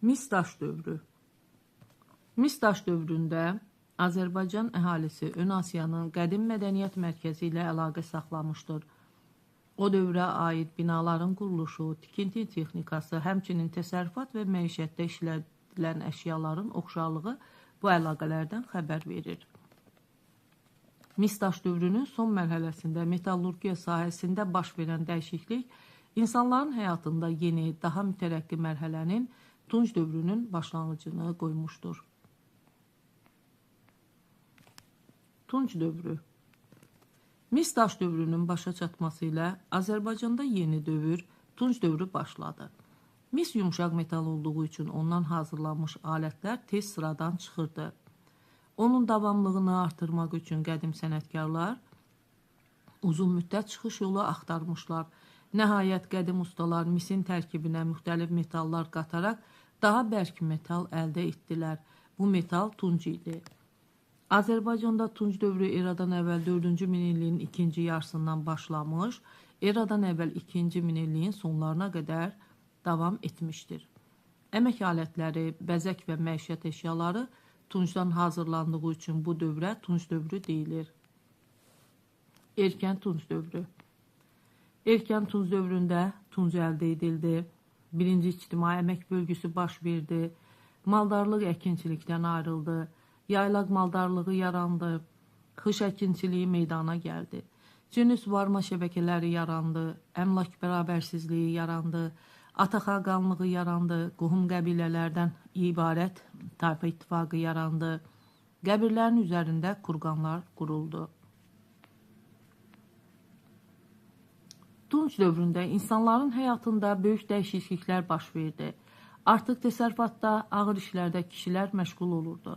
Mis dövrü. Mis dövründə Azərbaycan əhalisi Ön Asiyanın qədim mədəniyyət mərkəzi ilə əlaqə saxlamışdır. O dövrə aid binaların quruluşu, tikinti texnikası, həmçinin təsərrüfat və məişətdə işlədilən əşyaların oxşarlığı bu əlaqələrdən xəbər verir. Mis dövrünün son mərhələsində metallurgiya sahəsində baş verən dəyişiklik insanların həyatında yeni, daha mütərəqqi mərhələnin Tunc dövrünün başlanğıcını qoymuşdur. Tunc dövrü. Mis dövrünün başa çatması ilə Azərbaycanda yeni dövr, Tunc dövrü başladı. Mis yumuşaq metal olduğu üçün ondan hazırlanmış alətlər tez sıradan çıxırdı. Onun davamlılığını artırmaq üçün qədim sənətkarlar uzun müddət çıxış yolu axtarmışlar. Nəhayət qədim ustalar misin tərkibinə müxtəlif metallar qataraq daha bərk metal əldə etdilər. Bu metal tunc idi. Azərbaycanda tunc dövrü eradan əvvəl 4-cü minilliyin ikinci yarısından başlamış, eradan əvvəl 2-ci minilliyin sonlarına qədər davam etmişdir. Əmək alətləri, bəzək və məişət əşyaları tuncdan hazırlandığı üçün bu dövrə tunc dövrü deyilir. Erkən tunc dövrü. Erkən tunc dövründə tunc əldə edildi. Birinci ictimai əmək bölgüsü baş verdi. Maldarlıq əkinçilikdən ayrıldı. Yaylaq maldarlığı yarandı. Xış əkinçiliyi meydana gəldi. Cünüs varma şəbəkələri yarandı. Əmlak bərabərsizliyi yarandı. Ata xaqanlığı yarandı. Qohum qəbilələrdən ibarət tayfa ittifaqı yarandı. Qəbirlərin üzərində kurqanlar quruldu. Tunc dövründə insanların həyatında böyük dəyişikliklər baş verdi. Artıq təsərrüfatda, ağır işlərdə kişilər məşğul olurdu.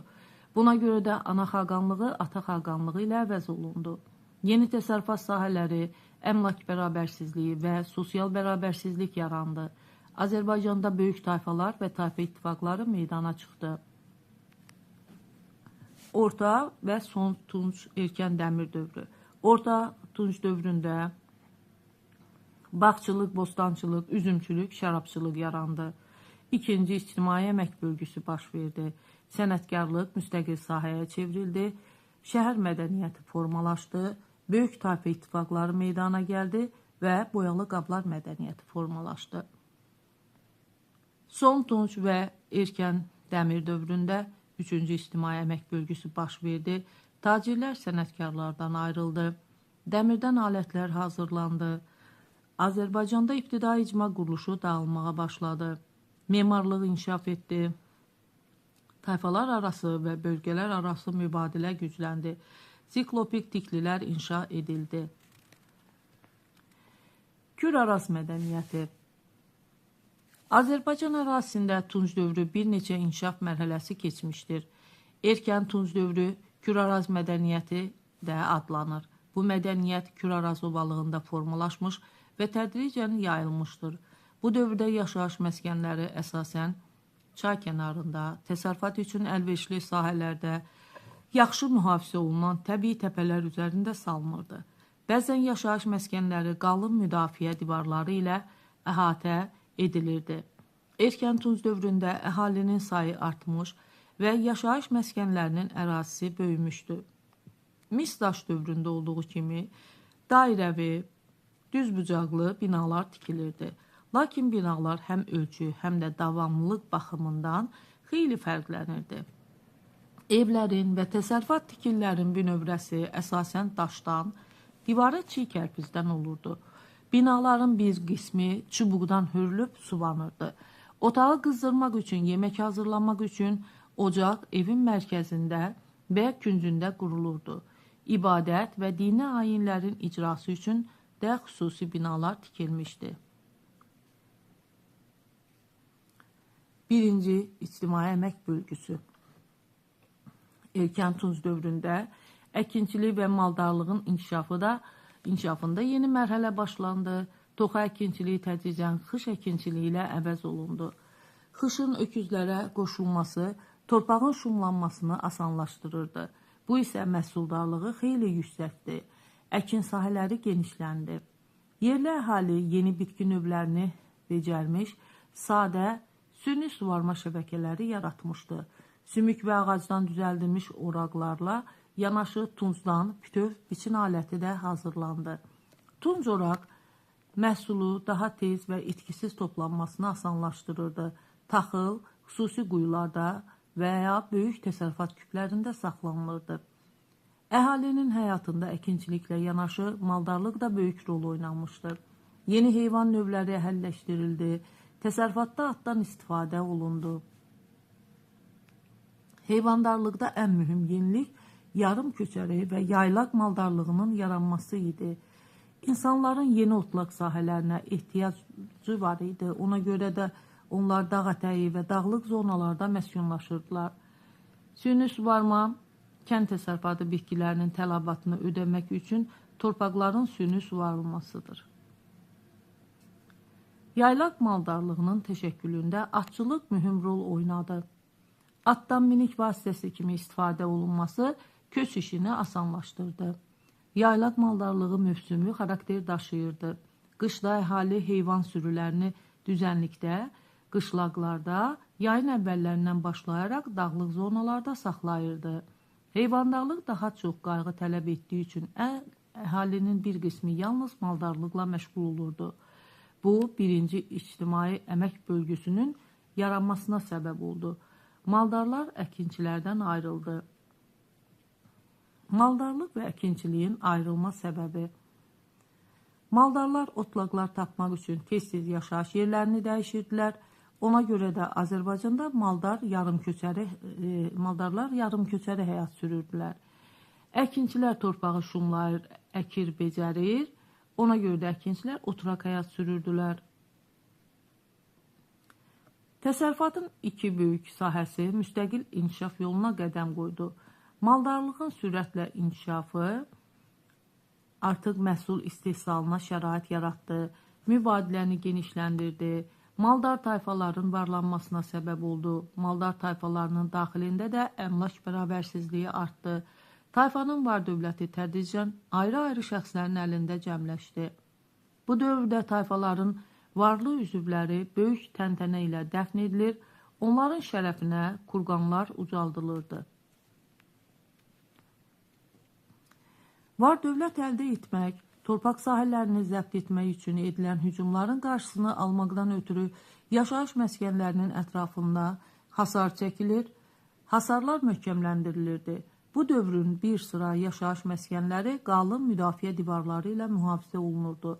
Buna görə də ana xaqanlığı ata xaqanlığı ilə əvəz olundu. Yeni təsərrüfat sahələri, əmlak bərabərsizliyi və sosial bərabərsizlik yarandı. Azərbaycanda böyük tayfalar və tayfa ittifaqları meydana çıxdı. Orta və son tunc erkən dəmir dövrü. Orta tunc dövründə bağçılıq, bostançılıq, üzümçülük, şərabçılıq yarandı. İkinci ictimai əmək bölgüsü baş verdi. Sənətkarlıq müstəqil sahəyə çevrildi. Şəhər mədəniyyəti formalaşdı. Böyük tayfa ittifaqları meydana gəldi və boyalı qablar mədəniyyəti formalaşdı. Son tunc və erkən dəmir dövründə 3-cü ictimai əmək bölgüsü baş verdi. Tacirlər sənətkarlardan ayrıldı. Dəmirdən alətlər hazırlandı. Azərbaycanda ibtidai icma quruluşu dağılmağa başladı. Memarlıq inkişaf etdi. Tayfalar arası və bölgələr arası mübadilə gücləndi. Siklopik tiklilər inşa edildi. Kür-araz mədəniyyəti. Azərbaycan ərazisində tunc dövrü bir neçə inkişaf mərhələsi keçmişdir. Erkən tunc dövrü Kür-araz mədəniyyəti də adlanır. Bu mədəniyyət Kür-araz ovalığında formalaşmış və tədricən yayılmışdır. Bu dövrdə yaşayış məskənləri əsasən çay kənarında, təsərrüfat üçün əlverişli sahələrdə, yaxşı mühafizə olunan təbii təpələr üzərində salınırdı. Bəzən yaşayış məskənləri qalın müdafiə divarları ilə əhatə edilirdi. Erkən tunc dövründə əhalinin sayı artmış və yaşayış məskənlərinin ərazisi böyümüşdü. Mis dövründə olduğu kimi dairəvi, düzbucaqlı binalar tikilirdi. Lakin binalar həm ölçü, həm də davamlılıq baxımından xeyli fərqlənirdi. Evlərin və təsərrüfat tikililərin bünövrəsi əsasən daşdan, divarı çiy kərpizdən olurdu. Binaların bir qismi çubuqdan hörülüb suvanırdı. Otağı qızdırmaq üçün, yemək hazırlamaq üçün ocaq evin mərkəzində və küncündə qurulurdu. İbadət və dini ayinlərin icrası üçün də xüsusi binalar tikilmişdi. Birinci ictimai əmək bölgüsü. Erkən tunc dövründə əkinçilik və maldarlığın inkişafında yeni mərhələ başlandı. Toxa əkinçiliyi tədricən xış əkinçiliyi ilə əvəz olundu. Xışın öküzlərə qoşulması torpağın şumlanmasını asanlaşdırırdı. Bu isə məhsuldarlığı xeyli yüksəkdir. Əkin sahələri genişləndi. Yerli əhali yeni bitki növlərini becərmiş, sadə, süni suvarma şəbəkələri yaratmışdı. Sümük və ağacdan düzəldilmiş oraqlarla yanaşı tuncdan bütöv biçin aləti də hazırlandı. Tunc oraq məhsulu daha tez və itkisiz toplanmasını asanlaşdırırdı. Taxıl xüsusi quyularda və ya böyük təsərrüfat küplərində saxlanılırdı. Əhalinin həyatında əkinçiliklə yanaşı maldarlıq da böyük rol oynamışdır. Yeni heyvan növləri əhəlləşdirildi, təsərrüfatda atdan istifadə olundu. Heyvandarlıqda ən mühüm yenilik yarım köçəri və yaylaq maldarlığının yaranması idi. İnsanların yeni otlaq sahələrinə ehtiyacı var idi. Ona görə də onlar dağ ətəyi və dağlıq zonalarda məskunlaşırdılar. Süni suvarma, kənd təsərrüfatı bitkilərinin tələbatını ödəmək üçün torpaqların süni suvarılmasıdır. Yaylaq maldarlığının təşəkkülündə atçılıq mühüm rol oynadı. Atdan minik vasitəsi kimi istifadə olunması köç işini asanlaşdırdı. Yaylaq maldarlığı mövsümü xarakter daşıyırdı. Qışda əhali heyvan sürülərini düzənlikdə, qışlaqlarda, yayın əvvəllərindən başlayaraq dağlıq zonalarda saxlayırdı. Heyvandarlıq daha çox qayğı tələb etdiyi üçün əhalinin bir qismi yalnız maldarlıqla məşğul olurdu. Bu, birinci ictimai əmək bölgüsünün yaranmasına səbəb oldu. Maldarlar əkinçilərdən ayrıldı. Maldarlıq və əkinçiliyin ayrılma səbəbi. Maldarlar otlaqlar tapmaq üçün tez-tez yaşayış yerlərini dəyişirdilər. Ona görə də Azərbaycanda maldarlar yarım-köçəri həyat sürürdülər. Əkinçilər torpağı şumlayır, əkir, becərir. Ona görə də əkinçilər oturaq həyat sürürdülər. Təsərrüfatın iki böyük sahəsi müstəqil inkişaf yoluna qədəm qoydu. Maldarlığın sürətlə inkişafı artıq məhsul istehsalına şərait yaratdı, mübadiləni genişləndirdi, maldar tayfaların varlanmasına səbəb oldu. Maldar tayfalarının daxilində də əmlak bərabərsizliyi artdı. Tayfanın var dövləti tədricən ayrı-ayrı şəxslərin əlində cəmləşdi. Bu dövrdə tayfaların varlı üzvləri böyük təntənə ilə dəfn edilir, onların şərəfinə kurqanlar ucaldılırdı. Var dövlət əldə etmək, torpaq sahələrini zəbt etmək üçün edilən hücumların qarşısını almaqdan ötürü yaşayış məskənlərinin ətrafında hasar çəkilir, hasarlar möhkəmləndirilirdi. Bu dövrün bir sıra yaşayış məskənləri qalın müdafiə divarları ilə mühafizə olunurdu.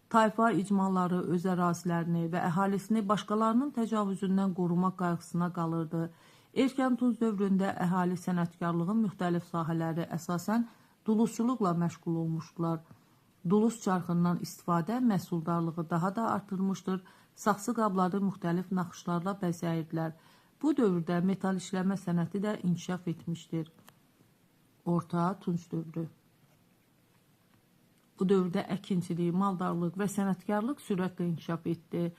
Tayfa icmaları öz ərazilərini və əhalisini başqalarının təcavüzündən qorumaq qayğısına qalırdı. Erkən Tunc dövründə əhali sənətkarlığın müxtəlif sahələri əsasən dulusçuluqla məşğul olmuşdular. Dulus çarxından istifadə məhsuldarlığı daha da artırmışdır. Saxsı qabları müxtəlif naxışlarla bəzəyirdilər. Bu dövrdə metal işləmə sənəti də inkişaf etmişdir. Orta Tunc dövrü. Bu dövrdə əkinçilik, maldarlıq və sənətkarlıq sürətlə inkişaf etdi.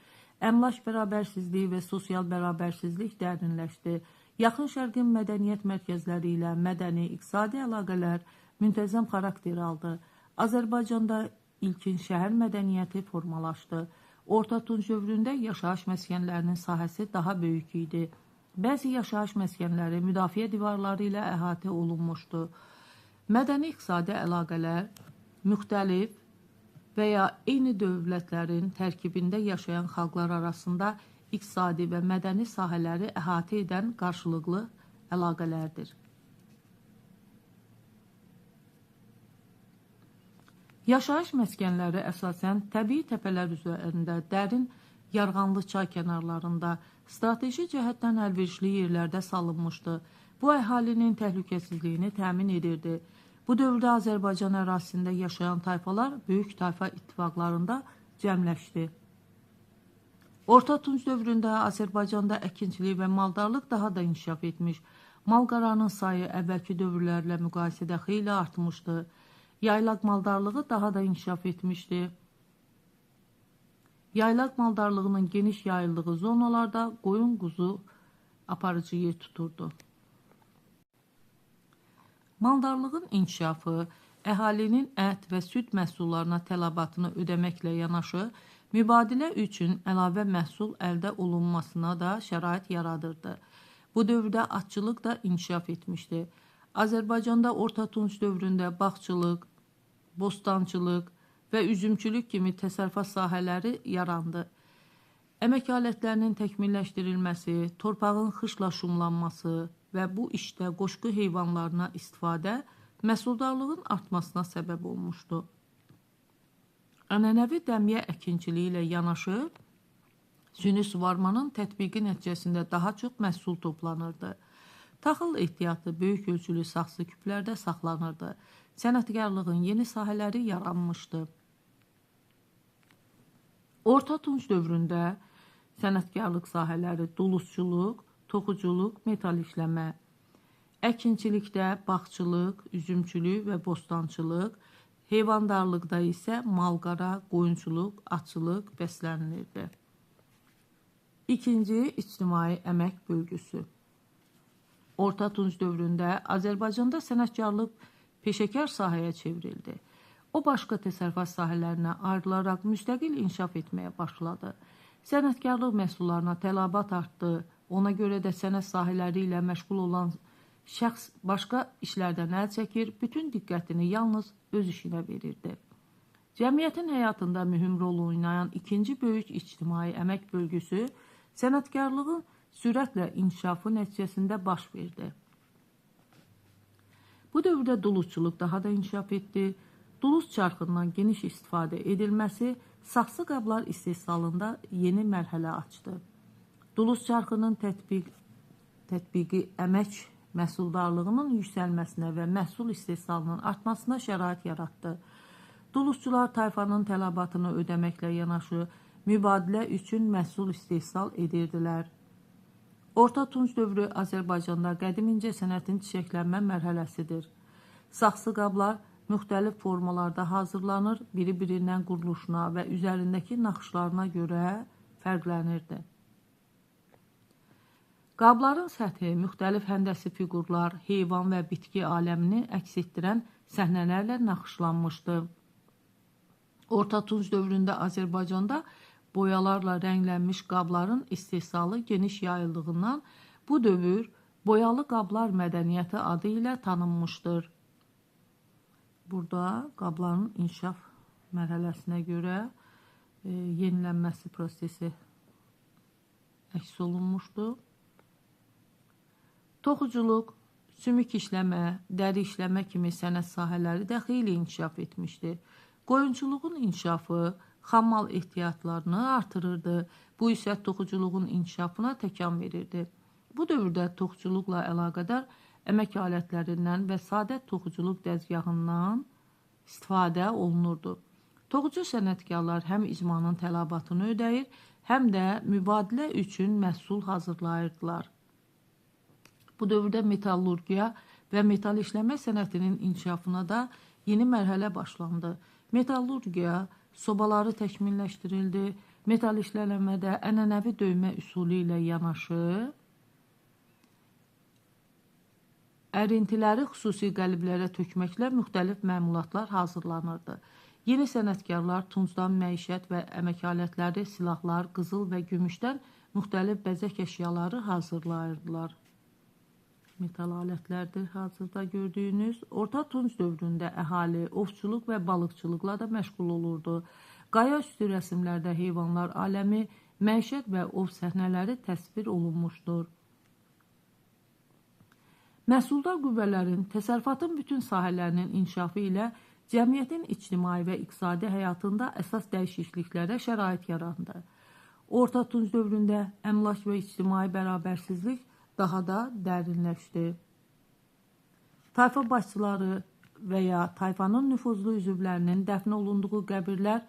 Əmlak bərabərsizliyi və sosial bərabərsizlik dərinləşdi. Yaxın Şərqin mədəniyyət mərkəzləri ilə mədəni, iqtisadi əlaqələr müntəzəm xarakter aldı. Azərbaycanda ilkin şəhər mədəniyyəti formalaşdı. Orta Tunc dövründə yaşayış məskənlərinin sahəsi daha böyük idi. Bəzi yaşayış məskənləri müdafiə divarları ilə əhatə olunmuşdu. Mədəni-iqtisadi əlaqələr müxtəlif və ya eyni dövlətlərin tərkibində yaşayan xalqlar arasında iqtisadi və mədəni sahələri əhatə edən qarşılıqlı əlaqələrdir. Yaşayış məskənləri əsasən təbii təpələr üzərində, dərin yarğanlı çay kənarlarında, strateji cəhətdən əlverişli yerlərdə salınmışdı. Bu əhalinin təhlükəsizliyini təmin edirdi. Bu dövrdə Azərbaycan ərazisində yaşayan tayfalar böyük tayfa ittifaqlarında cəmləşdi. Orta Tunc dövründə Azərbaycanda əkinçilik və maldarlıq daha da inkişaf etmiş. Malqaranın sayı əvvəlki dövrlərlə müqayisədə xeyli artmışdı. Yaylaq maldarlığı daha da inkişaf etmişdi. Yaylaq maldarlığının geniş yayıldığı zonalarda qoyun-quzu aparıcı yer tuturdu. Maldarlığın inkişafı əhalinin ət və süd məhsullarına tələbatını ödəməklə yanaşı, mübadilə üçün əlavə məhsul əldə olunmasına da şərait yaradırdı. Bu dövrdə atçılıq da inkişaf etmişdi. Azərbaycanda Orta Tunc dövründə bağçılıq, bostançılıq və üzümçülük kimi təsərrüfat sahələri yarandı. Əmək alətlərinin təkmilləşdirilməsi, torpağın xışla şumlanması və bu işdə qoşqu heyvanlarına istifadə məhsuldarlığın artmasına səbəb olmuşdu. Ənənəvi dəmiyə əkinçiliyi ilə yanaşı, süni suvarmanın tətbiqi nəticəsində daha çox məhsul toplanırdı. Taxıl ehtiyatı böyük ölçülü saxsı küplərdə saxlanırdı. Sənətkarlığın yeni sahələri yaranmışdı. Orta Tunc dövründə sənətkarlıq sahələri duluzçuluq, toxuculuq, metal işləmə, əkinçilikdə bağçılıq, üzümçülük və bostançılıq, heyvandarlıqda isə malqara, qoyunçuluq, atçılıq bəslənilirdi. İkinci, ictimai əmək bölgüsü. Orta Tunc dövründə Azərbaycanda sənətkarlıq peşəkar sahəyə çevrildi. O, başqa təsərrüfat sahələrinə ayrılaraq müstəqil inkişaf etməyə başladı. Sənətkarlıq məhsullarına tələbat artdı. Ona görə də sənət sahələri ilə məşğul olan şəxs başqa işlərdən əl çəkir, bütün diqqətini yalnız öz işinə verirdi. Cəmiyyətin həyatında mühüm rol oynayan ikinci böyük ictimai əmək bölgüsü sənətkarlığın sürətlə inkişafı nəticəsində baş verdi. Bu dövrdə duluzçuluq daha da inkişaf etdi. Duluz çarxından geniş istifadə edilməsi saxsı qablar istehsalında yeni mərhələ açdı. Duluz çarxının tətbiqi əmək məhsuldarlığının yüksəlməsinə və məhsul istehsalının artmasına şərait yaratdı. Duluzçular tayfanın tələbatını ödəməklə yanaşı, mübadilə üçün məhsul istehsal edirdilər. Orta Tunc dövrü Azərbaycanda qədim incəsənətin çiçəklənmə mərhələsidir. Saxsı qablar müxtəlif formalarda hazırlanır, biri-birindən quruluşuna və üzərindəki naxışlarına görə fərqlənirdi. Qabların səthi müxtəlif həndəsi fiqurlar, heyvan və bitki aləmini əks etdirən səhnələrlə naxışlanmışdı. Orta Tunc dövründə Azərbaycanda boyalarla rənglənmiş qabların istehsalı geniş yayıldığından bu dövr boyalı qablar mədəniyyəti adı ilə tanınmışdır. Burada qabların inkişaf mərhələsinə görə yenilənməsi prosesi əks olunmuşdur. Toxuculuq, sümük işləmə, dəri işləmə kimi sənət sahələri də xeyli inkişaf etmişdi. Qoyunçuluğun inkişafı xammal ehtiyatlarını artırırdı. Bu isə toxuculuğun inkişafına təkan verirdi. Bu dövrdə toxuculuqla əlaqədar əmək alətlərindən və sadə toxuculuq dəzgahından istifadə olunurdu. Toxucu sənətkarlar həm icmanın tələbatını ödəyir, həm də mübadilə üçün məhsul hazırlayırdılar. Bu dövrdə metallurgiya və metal işləmə sənətinin inkişafına da yeni mərhələ başlandı. Metallurgiya sobaları təkmilləşdirildi. Metal işləmədə ənənəvi döymə üsulu ilə yanaşı, ərintiləri xüsusi qəliblərə tökməklə müxtəlif məmulatlar hazırlanırdı. Yeni sənətkarlar tuncdan məişət və əmək alətləri, silahlar, qızıl və gümüşdən müxtəlif bəzək əşyaları hazırlayırdılar. Metal alətlərdir hazırda gördüyünüz. Orta Tunc dövründə əhali ovçuluq və balıqçılıqla da məşğul olurdu. Qaya üstü rəsmlərdə heyvanlar aləmi, məişət və ov səhnələri təsvir olunmuşdur. Məhsuldar qüvvələrin təsərrüfatın bütün sahələrinin inkişafı ilə cəmiyyətin ictimai və iqtisadi həyatında əsas dəyişikliklərə şərait yarandı. Orta Tunc dövründə əmlak və ictimai bərabərsizlik daha da dərinləşdi. Tayfa başçıları və ya tayfanın nüfuzlu üzvlərinin dəfn olunduğu qəbirlər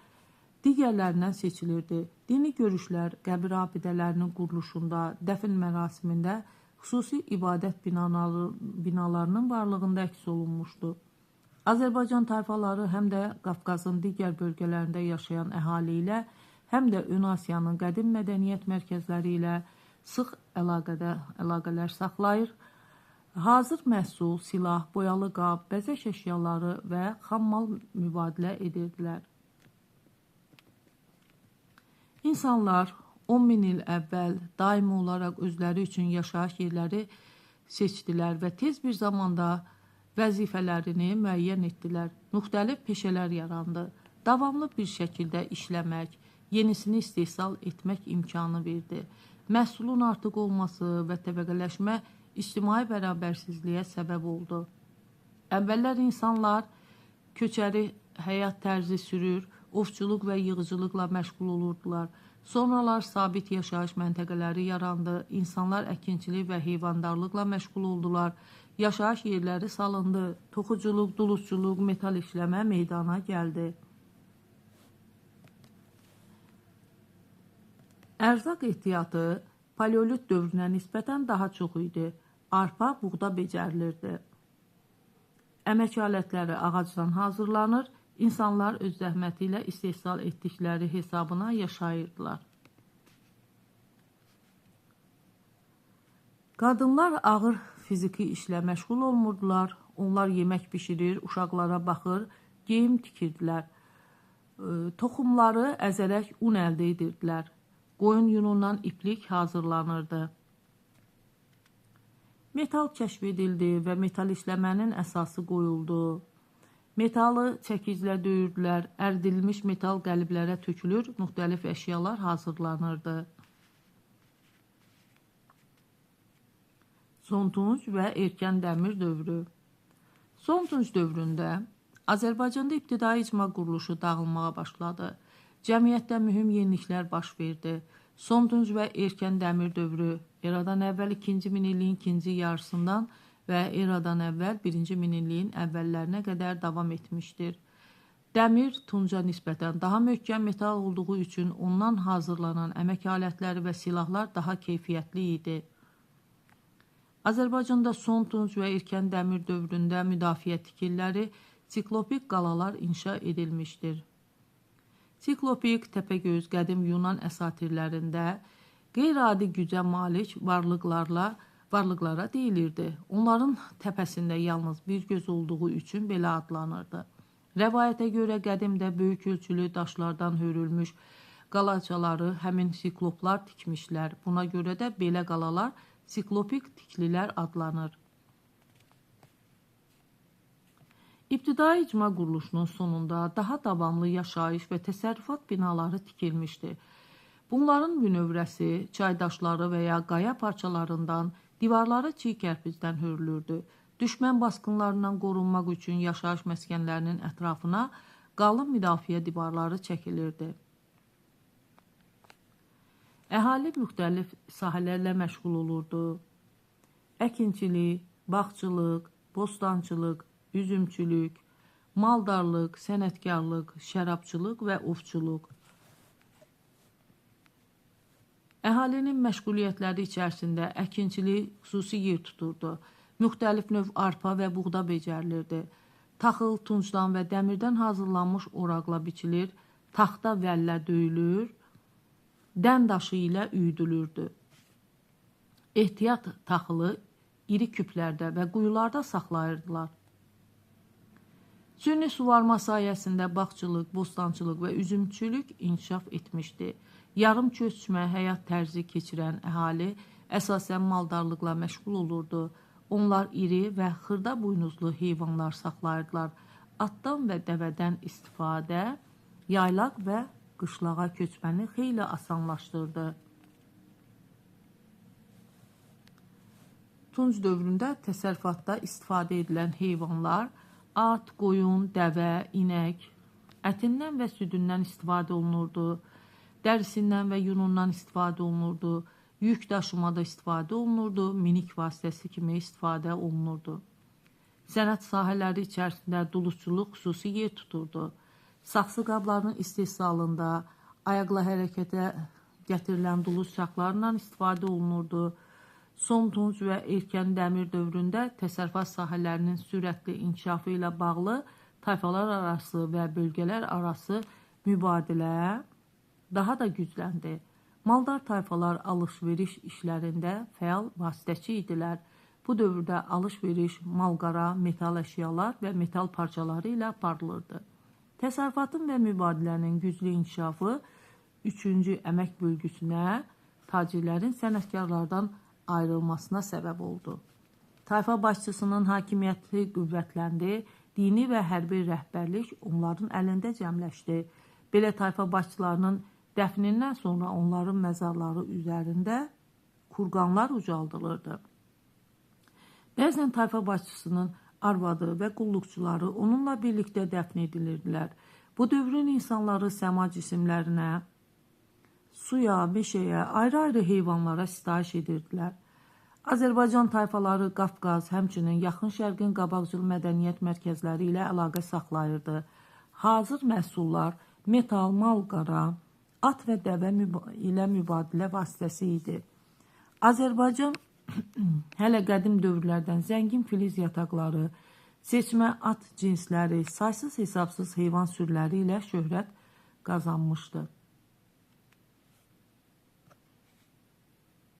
digərlərindən seçilirdi. Dini görüşlər qəbir abidələrinin quruluşunda, dəfn mərasimində xüsusi ibadət binalarının varlığında əks olunmuşdu. Azərbaycan tayfaları həm də Qafqazın digər bölgələrində yaşayan əhali ilə, həm də Ön Asiyanın qədim mədəniyyət mərkəzləri ilə sıx əlaqələr saxlayır. Hazır məhsul, silah, boyalı qab, bəzək əşyaları və xammal mübadilə edirdilər. İnsanlar 10 min il əvvəl daimi olaraq özləri üçün yaşayış yerləri seçdilər və tez bir zamanda vəzifələrini müəyyən etdilər. Müxtəlif peşələr yarandı. Davamlı bir şəkildə işləmək, yenisini istehsal etmək imkanı verdi. Məhsulun artıq olması və təbəqələşmə ictimai bərabərsizliyə səbəb oldu. Əvvəllər insanlar köçəri həyat tərzi sürür, ovçuluq və yığıcılıqla məşğul olurdular. Sonralar sabit yaşayış məntəqələri yarandı, insanlar əkinçilik və heyvandarlıqla məşğul oldular, yaşayış yerləri salındı, toxuculuq, duluzçuluq, metal işləmə meydana gəldi. Ərzaq ehtiyatı paleolit dövrünə nisbətən daha çox idi. Arpa, buğda becərilirdi. Əmək alətləri ağacdan hazırlanır, İnsanlar öz zəhməti ilə istehsal etdikləri hesabına yaşayırdılar. Qadınlar ağır fiziki işlə məşğul olmurdular. Onlar yemək bişirir, uşaqlara baxır, geyim tikirdilər. Toxumları əzərək un əldə edirdilər. Qoyun yunundan iplik hazırlanırdı. Metal kəşf edildi və metal işləmənin əsası qoyuldu. Metalı çəkiclə döyürdülər, ərdilmiş metal qəliblərə tökülür, müxtəlif əşyalar hazırlanırdı. Son Tunc və erkən dəmir dövrü. Son Tunc dövründə Azərbaycanda ibtidai icma quruluşu dağılmağa başladı. Cəmiyyətdə mühüm yeniliklər baş verdi. Son Tunc və erkən dəmir dövrü eradan əvvəl 2-ci minilliyin ikinci yarısından və eradan əvvəl 1-ci minilliyin əvvəllərinə qədər davam etmişdir. Dəmir tunca nisbətən daha möhkəm metal olduğu üçün ondan hazırlanan əmək alətləri və silahlar daha keyfiyyətli idi. Azərbaycanda son tunc və erkən dəmir dövründə müdafiə tikilləri, siklopik qalalar inşa edilmişdir. Siklopik, Təpəgöz, qədim Yunan əsatirlərində qeyri-adi gücə malik varlıqlara deyilirdi. Onların təpəsində yalnız bir göz olduğu üçün belə adlanırdı. Rəvayətə görə qədimdə böyük ölçülü daşlardan hörülmüş qalaçaları həmin sikloplar tikmişlər. Buna görə də belə qalalar siklopik tiklilər adlanır. İbtidai icma quruluşunun sonunda daha davamlı yaşayış və təsərrüfat binaları tikilmişdi. Bunların bünövrəsi çaydaşları və ya qaya parçalarından, divarları çiy kərpicdən hörülürdü. Düşmən basqınlarından qorunmaq üçün yaşayış məskənlərinin ətrafına qalın müdafiə divarları çəkilirdi. Əhali müxtəlif sahələrlə məşğul olurdu. Əkinçilik, bağçılıq, bostançılıq, üzümçülük, maldarlıq, sənətkarlıq, şərabçılıq və ovçuluq. Əhalinin məşğuliyyətləri içərisində əkinçilik xüsusi yer tuturdu. Müxtəlif növ arpa və buğda becərilirdi. Taxıl, tuncdan və dəmirdən hazırlanmış oraqla biçilir, taxta vəllə döyülür, dən daşı ilə üyüdülürdü. Ehtiyat taxılı iri küplərdə və quyularda saxlayırdılar. Süni suvarma sayəsində bağçılıq, bostançılıq və üzümçülük inkişaf etmişdi. Yarım köçmə həyat tərzi keçirən əhali əsasən maldarlıqla məşğul olurdu. Onlar iri və xırda buynuzlu heyvanlar saxlayırdılar. Atdan və dəvədən istifadə yaylaq və qışlağa köçməni xeyli asanlaşdırdı. Tunc dövründə təsərrüfatda istifadə edilən heyvanlar at, qoyun, dəvə, inək, ətindən və südündən istifadə olunurdu. Dərisindən və yunundan istifadə olunurdu. Yük daşımada istifadə olunurdu. Minik vasitəsi kimi istifadə olunurdu. Sənət sahələri içərisində duluzçuluq xüsusi yer tuturdu. Saxsı qablarının istehsalında ayaqla hərəkətə gətirilən duluz çaxlarından istifadə olunurdu. Son Tunc və erkən dəmir dövründə təsərrüfat sahələrinin sürətli inkişafı ilə bağlı tayfalar arası və bölgələr arası mübadilə daha da gücləndi. Maldar tayfalar alış-veriş işlərində fəal vasitəçi idilər. Bu dövrdə alış-veriş malqara, metal əşyalar və metal parçaları ilə aparılırdı. Təsərrüfatın və mübadilənin güclü inkişafı 3-cü əmək bölgüsünə tacirlərin sənətkarlardan ayrılmasına səbəb oldu. Tayfa başçısının hakimiyyəti qüvvətləndi, dini və hərbi rəhbərlik onların əlində cəmləşdi. Belə tayfa başçılarının dəfnindən sonra onların məzarları üzərində kurqanlar ucaldılırdı. Bəzən tayfa başçısının arvadı və qulluqçuları onunla birlikdə dəfn edilirdilər. Bu dövrün insanları səma cisimlərinə, suya, meşəyə, ayrı-ayrı heyvanlara sitayiş edirdilər. Azərbaycan tayfaları Qafqaz, həmçinin Yaxın Şərqin qabaqcıl mədəniyyət mərkəzləri ilə əlaqə saxlayırdı. Hazır məhsullar metal, mal-qara, at və dəvə ilə mübadilə vasitəsi idi. Azərbaycan hələ qədim dövrlərdən zəngin filiz yataqları, seçmə at cinsləri, saysız hesabsız heyvan sürüləri ilə şöhrət qazanmışdı.